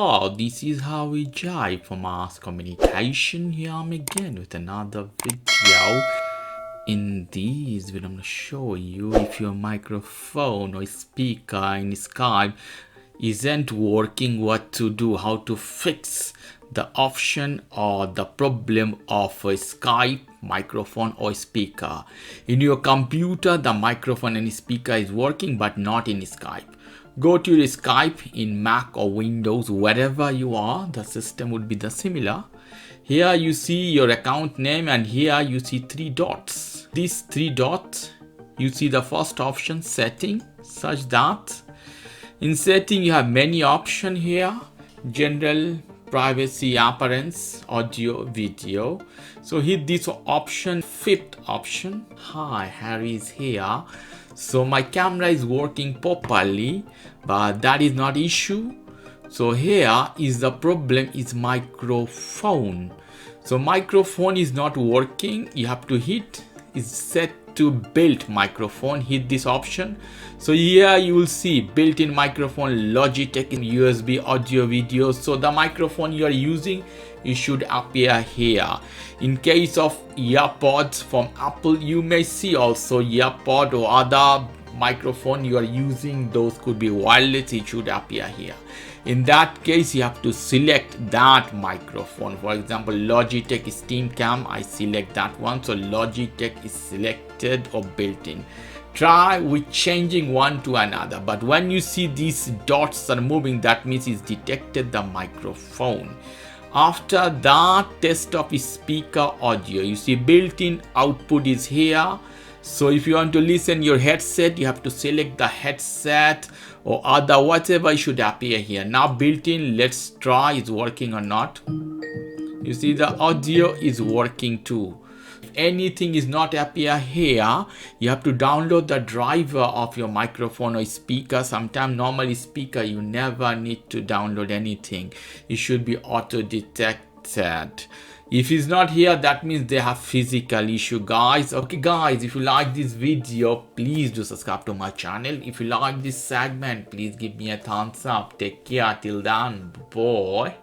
So this is how we jive for mass communication. Here I'm again with another video. In this video I'm going to show you if your microphone or speaker in Skype isn't working, what to do, how to fix the option or the problem of a Skype microphone or speaker. In your computer the microphone and speaker is working but not in Skype. Go to your Skype in Mac or Windows, wherever you are, the system would be the similar. Here you see your account name and here you see three dots. These three dots, you see the first option, setting, such that in setting you have many options here. General, privacy, appearance, audio, video. So hit this option, fifth option. Hi, Harry is here. So my camera is working properly, but that is not issue. So here is the problem is microphone. So microphone is not working. You have to hit is set to built microphone. Hit this option. So here you will see built-in microphone, Logitech USB audio video. So the microphone you are using, it should appear here. In case of earpods from Apple, you may see also earpod or other microphone you are using, those could be wireless, it should appear here. In that case you have to select that microphone. For example, Logitech StreamCam, I select that one. So Logitech is selected or built-in. Try with changing one to another, but when you see these dots are moving, that means it's detected the microphone. After that, test of speaker audio, you see built-in output is here. So if you want to listen your headset, you have to select the headset or other whatever should appear here. Now built-in, let's try it's working or not. You see the audio is working too. If anything is not appear here, you have to download the driver of your microphone or speaker. Sometimes normally speaker you never need to download anything. It should be auto detected. If it's not here, that means they have physical issue, guys. Okay guys, if you like this video, please do subscribe to my channel. If you like this segment, please give me a thumbs up. Take care till then, boy.